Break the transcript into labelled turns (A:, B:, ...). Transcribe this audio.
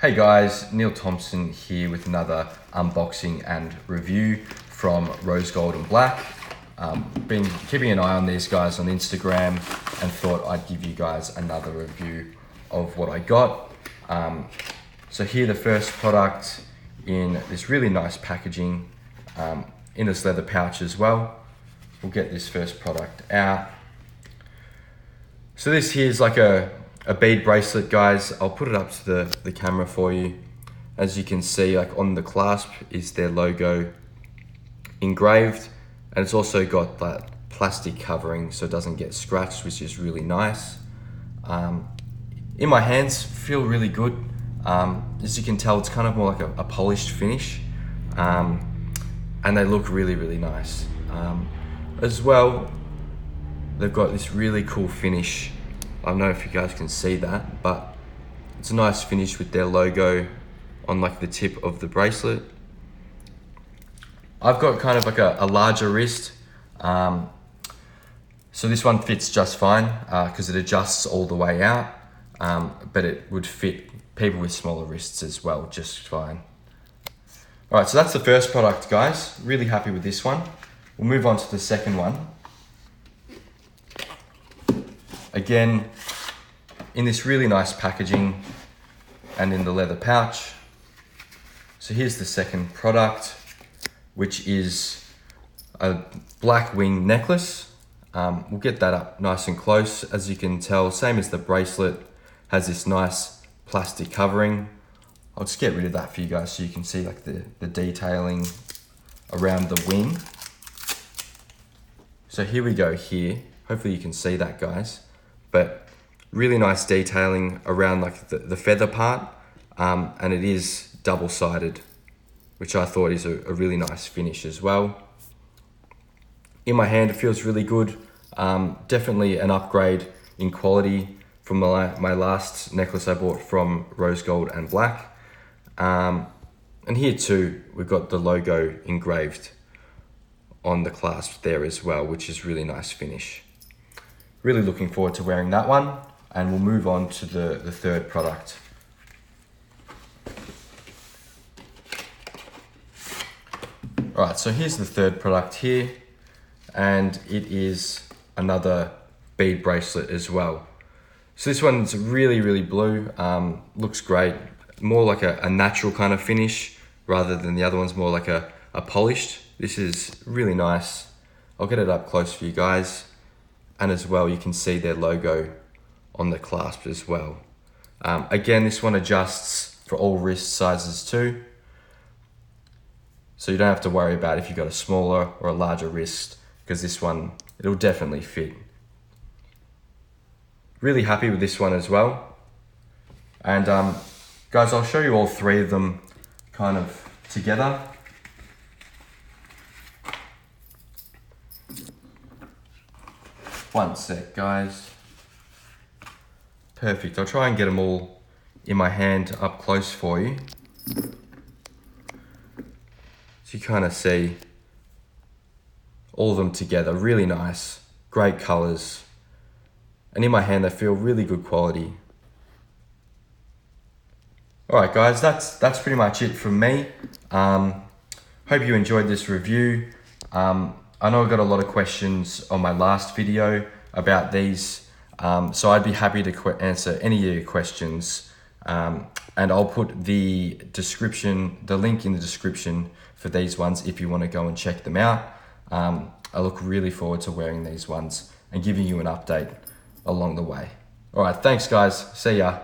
A: Hey guys, Neil Thompson here with another unboxing and review from RoseGold and Black. Been keeping an eye on these guys on Instagram and thought I'd give you guys another review of what I got. So here the first product in this really nice packaging, in this leather pouch as well. We'll get this first product out. So this here is like a bead bracelet, guys. I'll put it up to the camera for you. As you can see, like on the clasp is their logo engraved, and it's also got that plastic covering so it doesn't get scratched, which is really nice. In my hands, feel really good. As you can tell, it's kind of more like a polished finish, and they look really, really nice. As well, they've got this really cool finish. I don't know if you guys can see that, but it's a nice finish with their logo on like the tip of the bracelet. I've got kind of like a larger wrist, so this one fits just fine because it adjusts all the way out, but it would fit people with smaller wrists as well just fine. All right, so that's the first product, guys. Really happy with this one. We'll move on to the second one. Again, in this really nice packaging and in the leather pouch. So here's the second product, which is a black wing necklace. We'll get that up nice and close. As you can tell, same as the bracelet, has this nice plastic covering. I'll just get rid of that for you guys so you can see like the detailing around the wing. So here we go here. Hopefully you can see that, guys. But really nice detailing around like the feather part, and it is double-sided, which I thought is a really nice finish as well. In my hand, it feels really good. Definitely an upgrade in quality from my last necklace I bought from RoseGold and Black. And here too, we've got the logo engraved on the clasp there as well, which is really nice finish. Really looking forward to wearing that one, and we'll move on to the third product. All right, so here's the third product here, and it is another bead bracelet as well. So this one's really, really blue, looks great. More like a natural kind of finish rather than the other one's more like a polished. This is really nice. I'll get it up close for you guys. And as well, you can see their logo on the clasp as well. Again, this one adjusts for all wrist sizes too. So you don't have to worry about if you've got a smaller or a larger wrist, because this one, it'll definitely fit. Really happy with this one as well. And guys, I'll show you all three of them kind of together. One sec, guys. Perfect. I'll try and get them all in my hand up close for you. So you kind of see all of them together. Really nice. Great colors. And in my hand, they feel really good quality. All right, guys, that's pretty much it from me. Hope you enjoyed this review. I know I got a lot of questions on my last video about these, so I'd be happy to answer any of your questions. And I'll put the link in the description for these ones if you want to go and check them out. I look really forward to wearing these ones and giving you an update along the way. All right, thanks guys, see ya.